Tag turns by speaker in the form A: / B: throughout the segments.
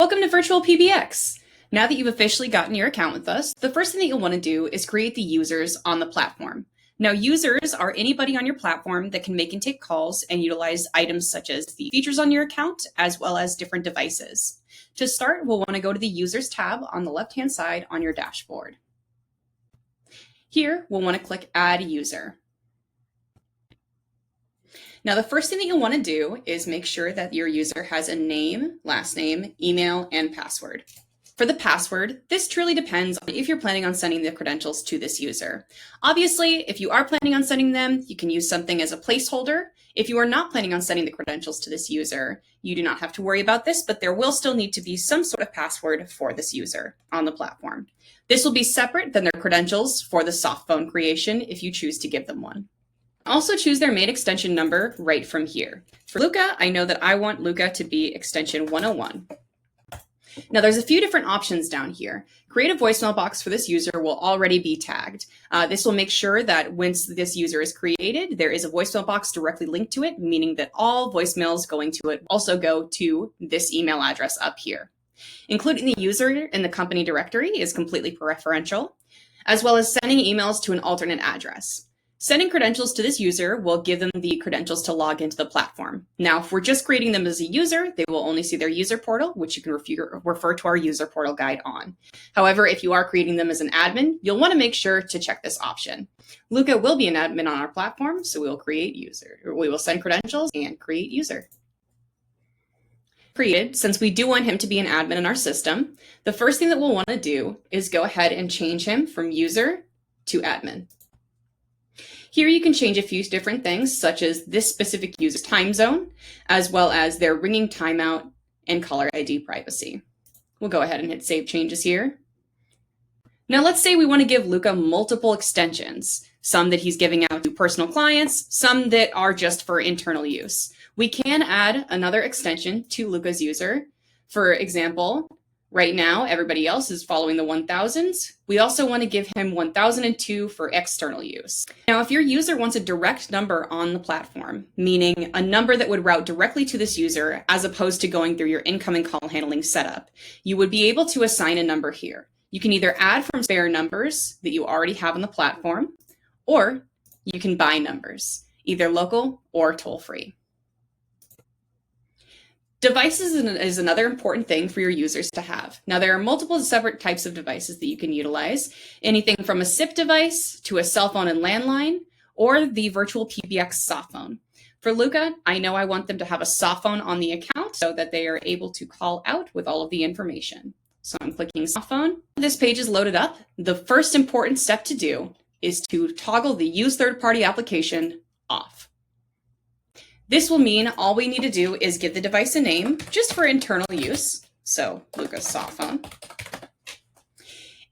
A: Welcome to VirtualPBX. Now that you've officially gotten your account with us, the first thing that you'll want to do is create the users on the platform. Now, users are anybody on your platform that can make and take calls and utilize items such as the features on your account, as well as different devices. To start, we'll want to go to the Users tab on the left-hand side on your dashboard. Here, we'll want to click Add User. Now, the first thing that you'll want to do is make sure that your user has a name, last name, email, and password. For the password, this truly depends on if you're planning on sending the credentials to this user. Obviously, if you are planning on sending them, you can use something as a placeholder. If you are not planning on sending the credentials to this user, you do not have to worry about this, but there will still need to be some sort of password for this user on the platform. This will be separate than their credentials for the soft phone creation if you choose to give them one. Also choose their main extension number right from here. For Luca, I know that I want Luca to be extension 101. Now there's a few different options down here. Create a voicemail box for this user will already be tagged. This will make sure that once this user is created, there is a voicemail box directly linked to it, meaning that all voicemails going to it also go to this email address up here. Including the user in the company directory is completely preferential, as well as sending emails to an alternate address. Sending credentials to this user will give them the credentials to log into the platform. Now, if we're just creating them as a user, they will only see their user portal, which you can refer to our user portal guide on. However, if you are creating them as an admin, you'll want to make sure to check this option. Luca will be an admin on our platform, so we will send credentials and create user. Created, since we do want him to be an admin in our system, the first thing that we'll want to do is go ahead and change him from user to admin. Here you can change a few different things, such as this specific user's time zone, as well as their ringing timeout and caller ID privacy. We'll go ahead and hit Save Changes here. Now let's say we want to give Luca multiple extensions, some that he's giving out to personal clients, some that are just for internal use. We can add another extension to Luca's user. For example, right now, everybody else is following the 1000s. We also want to give him 1002 for external use. Now, if your user wants a direct number on the platform, meaning a number that would route directly to this user as opposed to going through your incoming call handling setup, you would be able to assign a number here. You can either add from spare numbers that you already have on the platform, or you can buy numbers, either local or toll-free. Devices is another important thing for your users to have. Now, there are multiple separate types of devices that you can utilize, anything from a SIP device to a cell phone and landline, or the VirtualPBX soft phone. For Luca, I know I want them to have a soft phone on the account so that they are able to call out with all of the information. So I'm clicking soft phone. This page is loaded up. The first important step to do is to toggle the Use Third-Party Application off. This will mean all we need to do is give the device a name just for internal use. So Luca's soft phone.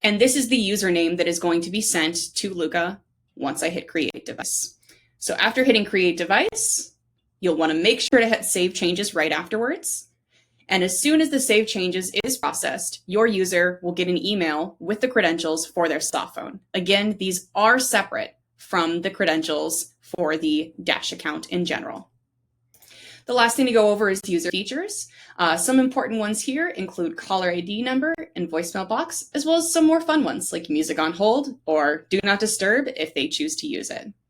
A: And this is the username that is going to be sent to Luca once I hit create device. So after hitting create device, you'll want to make sure to hit save changes right afterwards. And as soon as the save changes is processed, your user will get an email with the credentials for their soft phone. Again, these are separate from the credentials for the Dash account in general. The last thing to go over is user features. Some important ones here include caller ID number and voicemail box, as well as some more fun ones like music on hold or do not disturb if they choose to use it.